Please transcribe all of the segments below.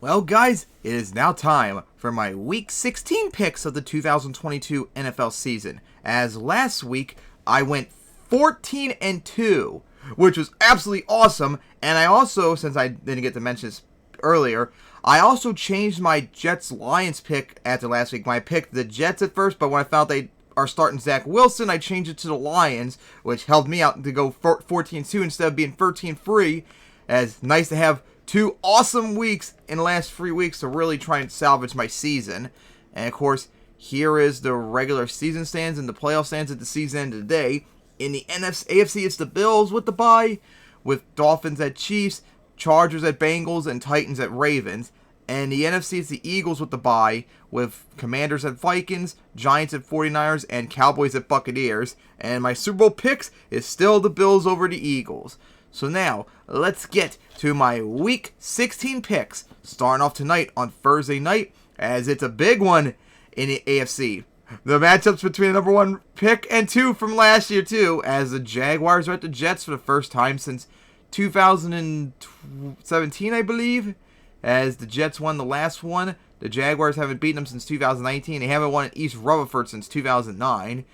Well, guys, it is now time for my Week 16 picks of the 2022 NFL season. As last week, I went 14-2, which was absolutely awesome. And I also, since I didn't get to mention this earlier, I also changed my Jets-Lions pick after last week. I picked the Jets at first, but when I found they are starting Zach Wilson, I changed it to the Lions, which helped me out to go 14-2 instead of being 13-3. As nice to have two awesome weeks in the last 3 weeks to really try and salvage my season. And of course, here is the regular season stands and the playoff stands at the season end today. In the AFC, it's the Bills with the bye, with Dolphins at Chiefs, Chargers at Bengals, and Titans at Ravens. And the NFC, it's the Eagles with the bye, with Commanders at Vikings, Giants at 49ers, and Cowboys at Buccaneers. And my Super Bowl picks is still the Bills over the Eagles. So now, let's get to my Week 16 picks, starting off tonight on Thursday night, as it's a big one in the AFC. The matchups between the number 1 pick and 2 from last year, too, as the Jaguars are at the Jets for the first time since 2017, I believe, as the Jets won the last one. The Jaguars haven't beaten them since 2019. They haven't won at East Rutherford since 2009,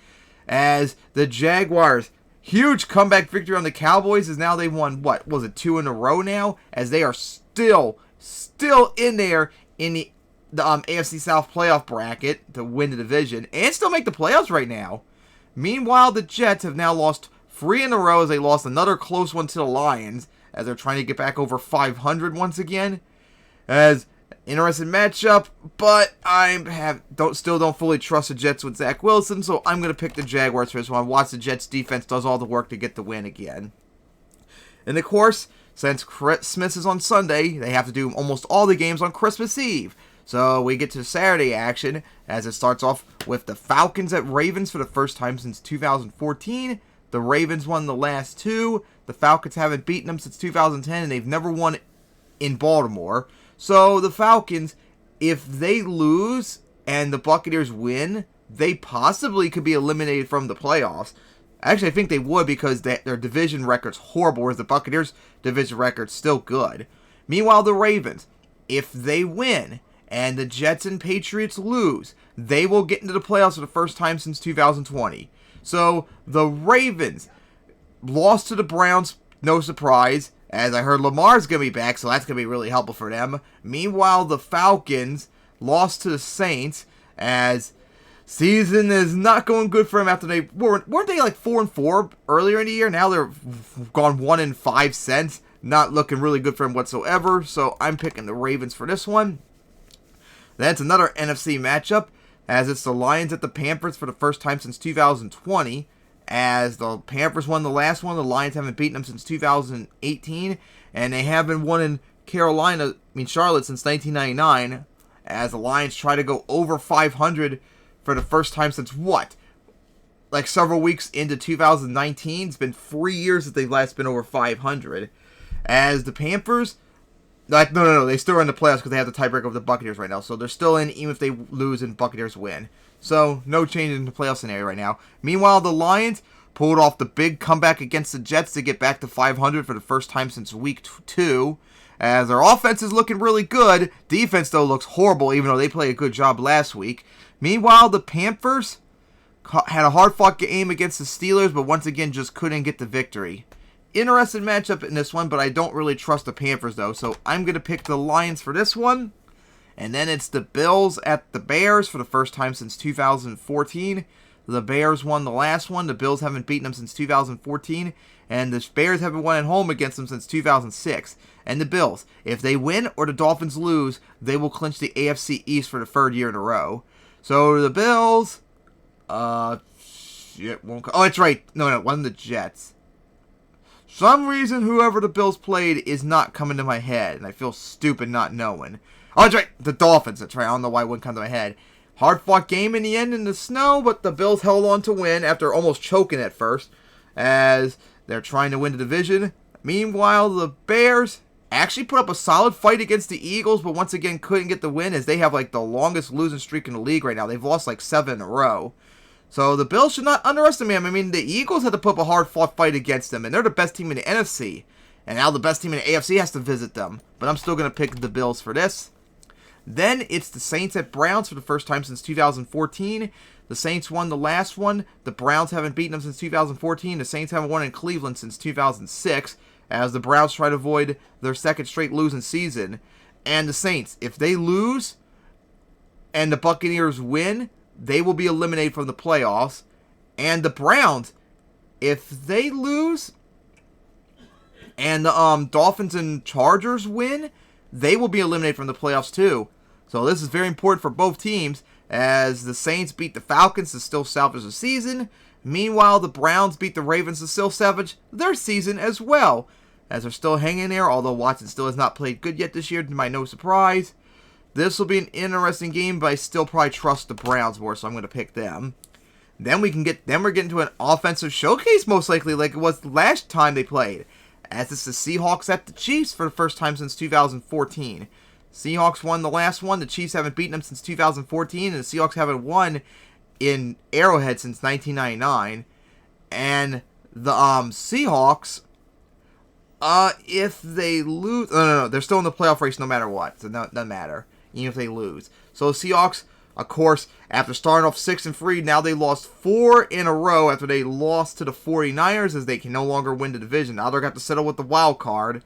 as the Jaguars... huge comeback victory on the Cowboys as now they've won, 2 in a row now? As they are still in there in the AFC South playoff bracket to win the division and still make the playoffs right now. Meanwhile, the Jets have now lost 3 in a row as they lost another close one to the Lions as they're trying to get back over 500 once again. As interesting matchup, but still don't fully trust the Jets with Zach Wilson, so I'm going to pick the Jaguars for this one. Watch the Jets defense does all the work to get the win again. And of course, since Christmas is on Sunday, they have to do almost all the games on Christmas Eve. So we get to Saturday action, as it starts off with the Falcons at Ravens for the first time since 2014. The Ravens won the last 2. The Falcons haven't beaten them since 2010, and they've never won in Baltimore. So the Falcons, if they lose and the Buccaneers win, they possibly could be eliminated from the playoffs. Actually, I think they would because their division record's horrible, whereas the Buccaneers' division record's still good. Meanwhile, the Ravens, if they win and the Jets and Patriots lose, they will get into the playoffs for the first time since 2020. So the Ravens lost to the Browns, no surprise, as I heard Lamar's going to be back, so that's going to be really helpful for them. Meanwhile, the Falcons lost to the Saints, as season is not going good for them after they weren't they like 4-4 earlier in the year? Now they're gone 1-5 since. Not looking really good for them whatsoever, so I'm picking the Ravens for this one. That's another NFC matchup, as it's the Lions at the Panthers for the first time since 2020. As the Panthers won the last one, the Lions haven't beaten them since 2018, and they haven't won in Charlotte since 1999, as the Lions try to go over 500 for the first time since several weeks into 2019. It's been 3 years that they've last been over 500. As the Panthers, no, they still are in the playoffs because they have the tiebreaker of the Buccaneers right now, so they're still in even if they lose and Buccaneers win. So, no change in the playoff scenario right now. Meanwhile, the Lions pulled off the big comeback against the Jets to get back to 500 for the first time since week 2. As their offense is looking really good. Defense, though, looks horrible, even though they played a good job last week. Meanwhile, the Panthers had a hard-fought game against the Steelers, but once again just couldn't get the victory. Interesting matchup in this one, but I don't really trust the Panthers, though. So, I'm going to pick the Lions for this one. And then it's the Bills at the Bears for the first time since 2014. The Bears won the last one. The Bills haven't beaten them since 2014. And the Bears haven't won at home against them since 2006. And the Bills, if they win or the Dolphins lose, they will clinch the AFC East for the 3rd year in a row. So the Bills... Oh, that's right. No, it wasn't the Jets. Some reason whoever the Bills played is not coming to my head. And I feel stupid not knowing. Oh, that's right, the Dolphins. That's right, I don't know why it wouldn't come to my head. Hard-fought game in the end in the snow, but the Bills held on to win after almost choking at first, as they're trying to win the division. Meanwhile, the Bears actually put up a solid fight against the Eagles, but once again couldn't get the win, as they have the longest losing streak in the league right now. They've lost 7 in a row. So the Bills should not underestimate them. I mean, the Eagles had to put up a hard-fought fight against them, and they're the best team in the NFC. And now the best team in the AFC has to visit them. But I'm still going to pick the Bills for this. Then it's the Saints at Browns for the first time since 2014. The Saints won the last one. The Browns haven't beaten them since 2014. The Saints haven't won in Cleveland since 2006, as the Browns try to avoid their second straight losing season. And the Saints, if they lose and the Buccaneers win, they will be eliminated from the playoffs. And the Browns, if they lose and the Dolphins and Chargers win, they will be eliminated from the playoffs too. So this is very important for both teams, as the Saints beat the Falcons to still salvage the season. Meanwhile, the Browns beat the Ravens to still salvage their season as well, as they're still hanging there, although Watson still has not played good yet this year, to my no surprise. This will be an interesting game, but I still probably trust the Browns more, so I'm going to pick them. Then we're getting to an offensive showcase, most likely, like it was last time they played, as it's the Seahawks at the Chiefs for the first time since 2014. Seahawks won the last one. The Chiefs haven't beaten them since 2014, and the Seahawks haven't won in Arrowhead since 1999. And the Seahawks, if they lose, no, they're still in the playoff race no matter what, so it doesn't matter, even if they lose. So the Seahawks, of course, after starting off 6-3, now they lost 4 in a row after they lost to the 49ers, as they can no longer win the division. Now they're going to have to settle with the wild card,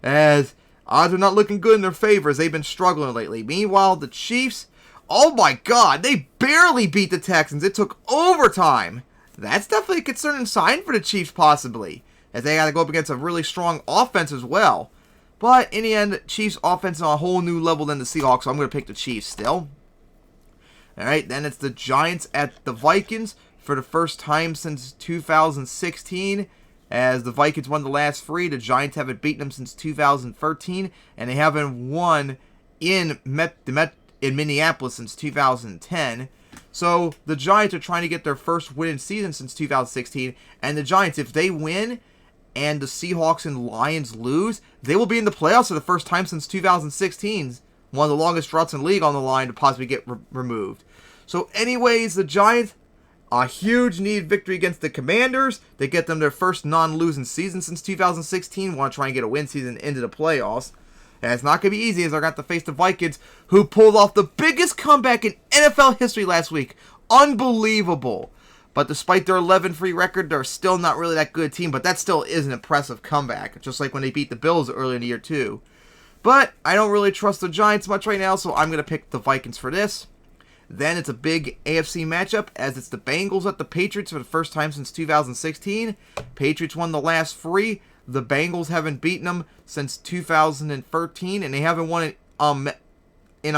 as odds are not looking good in their favor, as they've been struggling lately. Meanwhile, the Chiefs, oh my god, they barely beat the Texans. It took overtime. That's definitely a concerning sign for the Chiefs, possibly, as they got to go up against a really strong offense as well. But in the end, Chiefs offense is on a whole new level than the Seahawks, so I'm going to pick the Chiefs still. Alright, then it's the Giants at the Vikings for the first time since 2016. As the Vikings won the last 3, the Giants haven't beaten them since 2013, and they haven't won in Minneapolis since 2010. So the Giants are trying to get their first win in season since 2016, and the Giants, if they win and the Seahawks and Lions lose, they will be in the playoffs for the first time since 2016. One of the longest droughts in the league on the line to possibly get removed. So anyways, the Giants, a huge need victory against the Commanders. They get them their first non-losing season since 2016. Want to try and get a win season into the playoffs. And it's not going to be easy, as they're going to have to face the Vikings, who pulled off the biggest comeback in NFL history last week. Unbelievable. But despite their 11-3 record, they're still not really that good team. But that still is an impressive comeback, just like when they beat the Bills earlier in the year too. But I don't really trust the Giants much right now, so I'm going to pick the Vikings for this. Then it's a big AFC matchup, as it's the Bengals at the Patriots for the first time since 2016. Patriots won the last 3. The Bengals haven't beaten them since 2013, and they haven't won in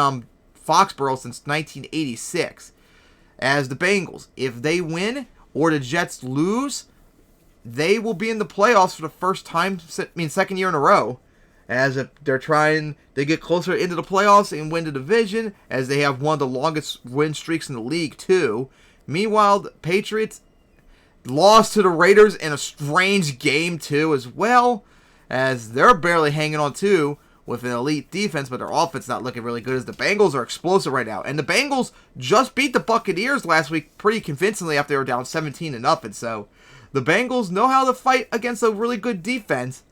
Foxborough since 1986. As the Bengals, if they win or the Jets lose, they will be in the playoffs for the first time, second year in a row. As if they're trying to get closer into the playoffs and win the division, as they have one of the longest win streaks in the league too. Meanwhile, the Patriots lost to the Raiders in a strange game too as well, as they're barely hanging on too with an elite defense, but their offense not looking really good, as the Bengals are explosive right now. And the Bengals just beat the Buccaneers last week pretty convincingly after they were down 17-0. So the Bengals know how to fight against a really good defense.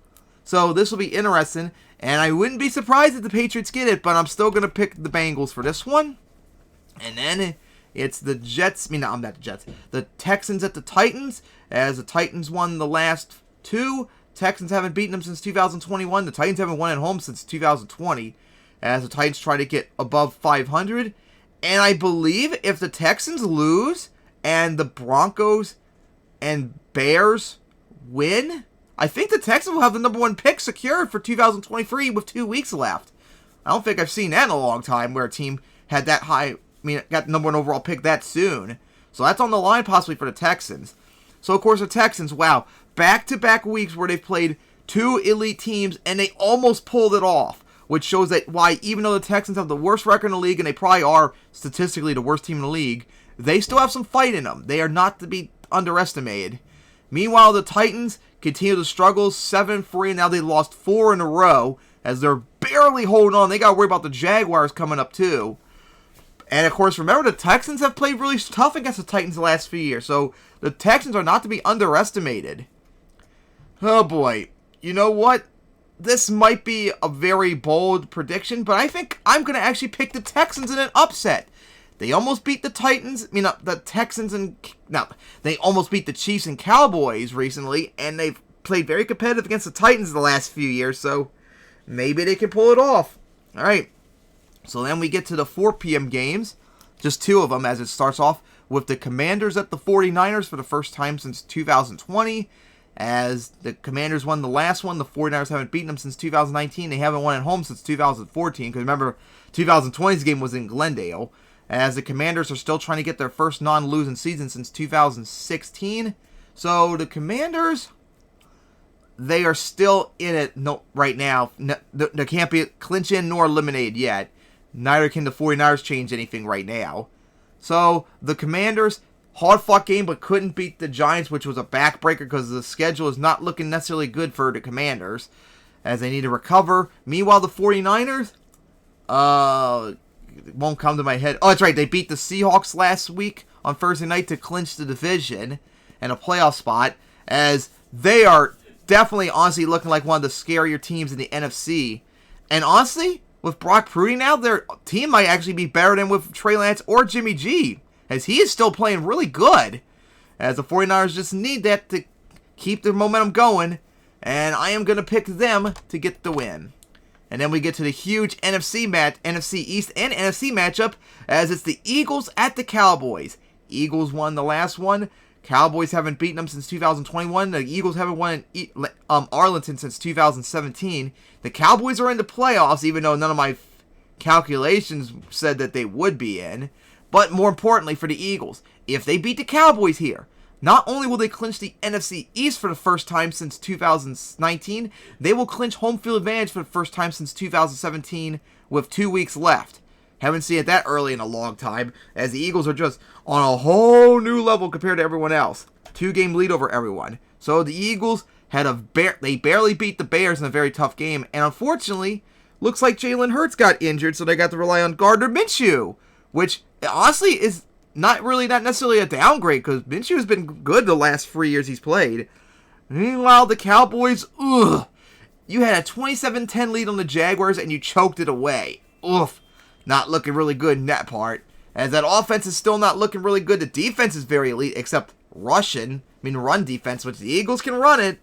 So this will be interesting, and I wouldn't be surprised if the Patriots get it, but I'm still going to pick the Bengals for this one. And then it's the the Texans at the Titans, as the Titans won the last 2. Texans haven't beaten them since 2021. The Titans haven't won at home since 2020, as the Titans try to get above 500. And I believe if the Texans lose and the Broncos and Bears win, I think the Texans will have the number 1 pick secured for 2023 with 2 weeks left. I don't think I've seen that in a long time, where a team had that high, got the number 1 overall pick that soon. So that's on the line possibly for the Texans. So of course the Texans, wow, back-to-back weeks where they've played 2 elite teams and they almost pulled it off, which shows that why, even though the Texans have the worst record in the league, and they probably are statistically the worst team in the league, they still have some fight in them. They are not to be underestimated. Meanwhile, the Titans continue to struggle, 7-3, and now they lost 4 in a row, as they're barely holding on. They got to worry about the Jaguars coming up too. And of course, remember, the Texans have played really tough against the Titans the last few years, so the Texans are not to be underestimated. Oh boy, you know what? this might be a very bold prediction, but I think I'm going to actually pick the Texans in an upset. They almost beat the Titans. The Texans they almost beat the Chiefs and Cowboys recently, and they've played very competitive against the Titans the last few years, so maybe they can pull it off. All right. So then we get to the 4 p.m. games, just 2 of them, as it starts off with the Commanders at the 49ers for the first time since 2020. As the Commanders won the last one, the 49ers haven't beaten them since 2019. They haven't won at home since 2014, because remember, 2020's game was in Glendale. As the Commanders are still trying to get their first non-losing season since 2016. So the Commanders, they are still in it right now. They can't be clinch in nor eliminated yet. Neither can the 49ers change anything right now. So the Commanders, hard-fought game, but couldn't beat the Giants, which was a backbreaker because the schedule is not looking necessarily good for the Commanders, as they need to recover. Meanwhile, the 49ers, it won't come to my head. Oh, that's right. They beat the Seahawks last week on Thursday night to clinch the division and a playoff spot, as they are definitely, honestly, looking like one of the scarier teams in the NFC. And honestly, with Brock Purdy now, their team might actually be better than with Trey Lance or Jimmy G, as he is still playing really good. As the 49ers just need that to keep their momentum going. And I am going to pick them to get the win. And then we get to the huge NFC East and NFC matchup, as it's the Eagles at the Cowboys. Eagles won the last one. Cowboys haven't beaten them since 2021. The Eagles haven't won in Arlington since 2017. The Cowboys are in the playoffs, even though none of my calculations said that they would be in. But more importantly for the Eagles, if they beat the Cowboys here, not only will they clinch the NFC East for the first time since 2019, they will clinch home field advantage for the first time since 2017 with 2 weeks left. Haven't seen it that early in a long time, as the Eagles are just on a whole new level compared to everyone else. 2-game lead over everyone. So the Eagles they barely beat the Bears in a very tough game, and unfortunately, looks like Jalen Hurts got injured, so they got to rely on Gardner Minshew, which honestly is not necessarily a downgrade, because Minshew has been good the last 3 years he's played. Meanwhile, the Cowboys, you had a 27-10 lead on the Jaguars and you choked it away. Not looking really good in that part. As that offense is still not looking really good, the defense is very elite, except run defense, which the Eagles can run it.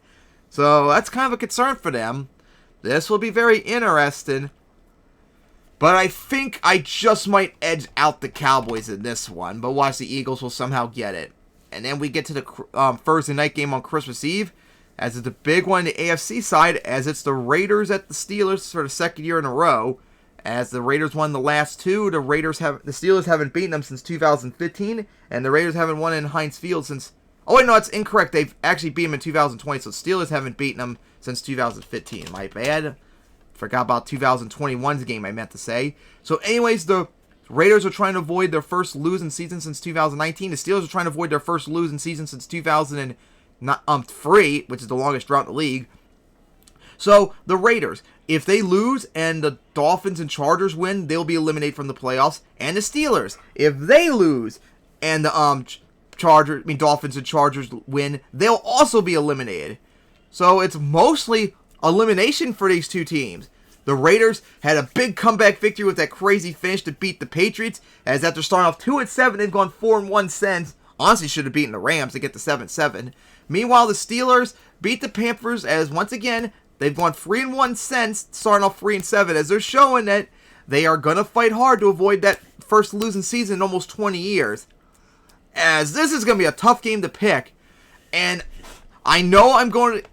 So that's kind of a concern for them. This will be very interesting. But I think I just might edge out the Cowboys in this one. But watch, the Eagles will somehow get it. And then we get to the Thursday night game on Christmas Eve, as it's the big one on the AFC side, as it's the Raiders at the Steelers for the second year in a row. As the Raiders won the last 2, the Steelers haven't beaten them since 2015, and the Raiders haven't won in Heinz Field since... Oh wait, no, it's incorrect. They've actually beat them in 2020, so Steelers haven't beaten them since 2015. My bad. Forgot about 2021's game, I meant to say. So anyways, the Raiders are trying to avoid their first losing season since 2019. The Steelers are trying to avoid their first losing season since 2003, which is the longest drought in the league. So the Raiders, if they lose and the Dolphins and Chargers win, they'll be eliminated from the playoffs. And the Steelers, if they lose and the Dolphins and Chargers win, they'll also be eliminated. So it's mostly elimination for these two teams. The Raiders had a big comeback victory with that crazy finish to beat the Patriots, as after starting off 2-7, they've gone 4-1 since. Honestly, should have beaten the Rams to get to 7-7. Meanwhile, the Steelers beat the Panthers, as once again, they've gone 3-1 since, starting off 3-7, as they're showing that they are going to fight hard to avoid that first losing season in almost 20 years. As this is going to be a tough game to pick, and I know I'm going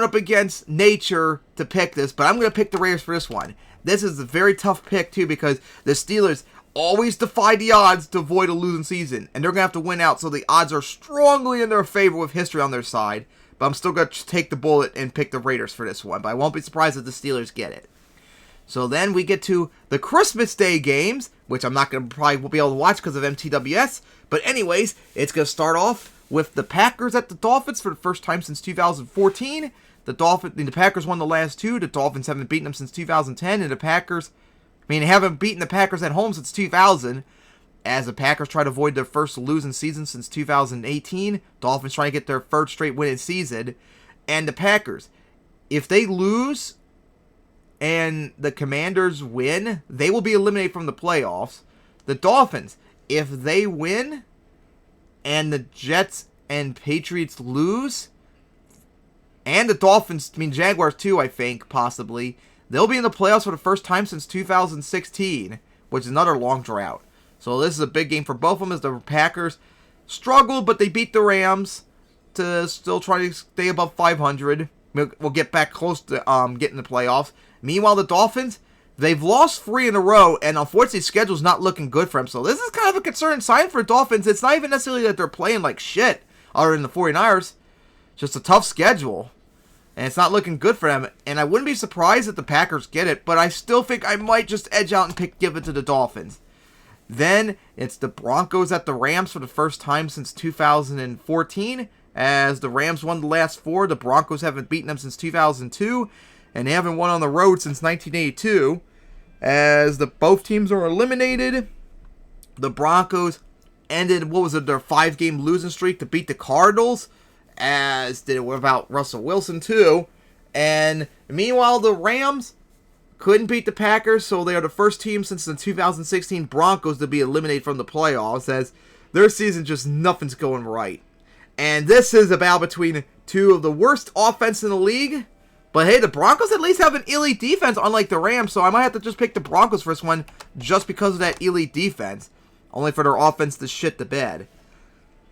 up against nature to pick this, but I'm going to pick the Raiders for this one. This is a very tough pick, too, because the Steelers always defy the odds to avoid a losing season, and they're going to have to win out, so the odds are strongly in their favor with history on their side. But I'm still going to take the bullet and pick the Raiders for this one, but I won't be surprised if the Steelers get it. So then we get to the Christmas Day games, which I'm not going to probably won't be able to watch because of MTWS. But anyways, it's going to start off with the Packers at the Dolphins for the first time since 2014. The Packers won the last 2. The Dolphins haven't beaten them since 2010, and they haven't beaten the Packers at home since 2000. As the Packers try to avoid their first losing season since 2018, Dolphins trying to get their third straight winning season. And the Packers, if they lose and the Commanders win, they will be eliminated from the playoffs. The Dolphins, if they win and the Jets and Patriots lose, and the Dolphins, Jaguars too, I think, possibly, they'll be in the playoffs for the first time since 2016, which is another long drought. So this is a big game for both of them, as the Packers struggled, but they beat the Rams to still try to stay above 500. We'll get back close to getting the playoffs. Meanwhile, the Dolphins, they've lost 3 in a row, and unfortunately, schedule's not looking good for them. So this is kind of a concerning sign for the Dolphins. It's not even necessarily that they're playing like shit, other than the 49ers. Just a tough schedule, and it's not looking good for them. And I wouldn't be surprised if the Packers get it, but I still think I might just edge out and give it to the Dolphins. Then it's the Broncos at the Rams for the first time since 2014. As the Rams won the last 4, the Broncos haven't beaten them since 2002, and they haven't won on the road since 1982. As both teams are eliminated, the Broncos ended, their 5-game losing streak to beat the Cardinals, as did it without Russell Wilson too. And meanwhile, the Rams couldn't beat the Packers, so they are the first team since the 2016 Broncos to be eliminated from the playoffs, as their season just nothing's going right. And this is a battle between 2 of the worst offense in the league. But hey, the Broncos at least have an elite defense, unlike the Rams, so I might have to just pick the Broncos for this one just because of that elite defense, only for their offense to shit the bed.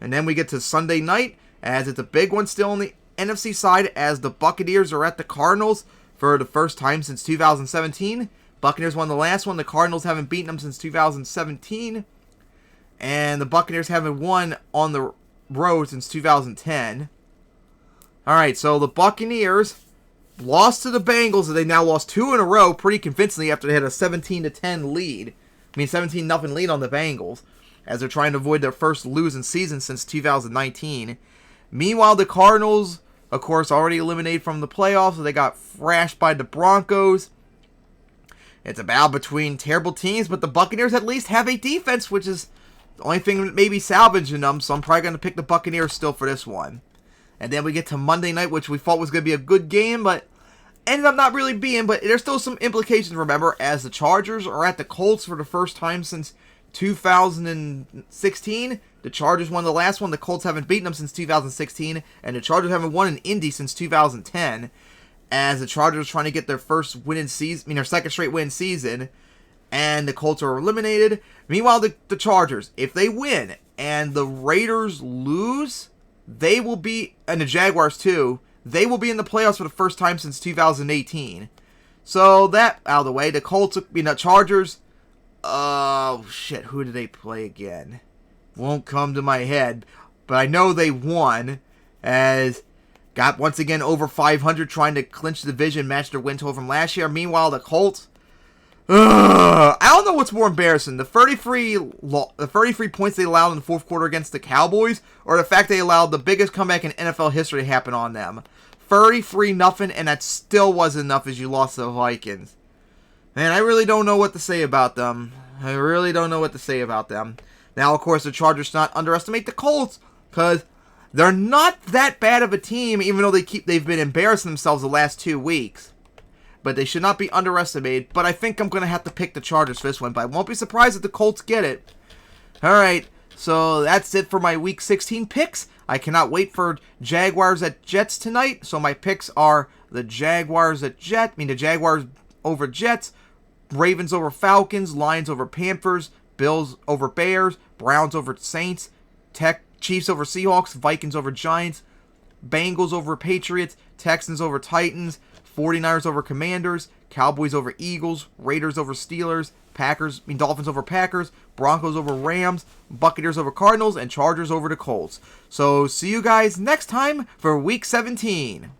And then we get to Sunday night, as it's a big one still on the NFC side, as the Buccaneers are at the Cardinals for the first time since 2017. Buccaneers won the last one. The Cardinals haven't beaten them since 2017. And the Buccaneers haven't won on the road since 2010. Alright, so the Buccaneers lost to the Bengals, and they now lost 2 in a row pretty convincingly after they had a 17-10 lead. 17-0 lead on the Bengals, as they're trying to avoid their first losing season since 2019. Meanwhile, the Cardinals, of course, already eliminated from the playoffs, so they got thrashed by the Broncos. It's a battle between terrible teams, but the Buccaneers at least have a defense, which is the only thing that may be salvaging them, so I'm probably going to pick the Buccaneers still for this one. And then we get to Monday night, which we thought was going to be a good game, but ended up not really being. But there's still some implications, remember, as the Chargers are at the Colts for the first time since 2016. The Chargers won the last one. The Colts haven't beaten them since 2016. And the Chargers haven't won in Indy since 2010. As the Chargers are trying to get their first winning season, their second straight win season. And the Colts are eliminated. Meanwhile, the Chargers, if they win and the Raiders lose, they will be, and the Jaguars too, they will be in the playoffs for the first time since 2018. So that out of the way, the Colts, Chargers, who did they play again? Won't come to my head, but I know they won, as got once again over 500, trying to clinch the division, match their win total from last year. Meanwhile, the Colts, I don't know what's more embarrassing, the 33 points they allowed in the fourth quarter against the Cowboys, or the fact they allowed the biggest comeback in NFL history to happen on them. 33-0, and that still wasn't enough as you lost to the Vikings. Man, I really don't know what to say about them. Now, of course, the Chargers not underestimate the Colts, because they're not that bad of a team, even though they've been embarrassing themselves the last 2 weeks. But they should not be underestimated. But I think I'm going to have to pick the Chargers for this one. But I won't be surprised if the Colts get it. Alright, so that's it for my Week 16 picks. I cannot wait for Jaguars at Jets tonight. So my picks are the Jaguars over Jets, Ravens over Falcons, Lions over Panthers, Bills over Bears, Browns over Saints, Chiefs over Seahawks, Vikings over Giants, Bengals over Patriots, Texans over Titans, 49ers over Commanders, Cowboys over Eagles, Raiders over Steelers, Dolphins over Packers, Broncos over Rams, Buccaneers over Cardinals, and Chargers over the Colts. So see you guys next time for Week 17.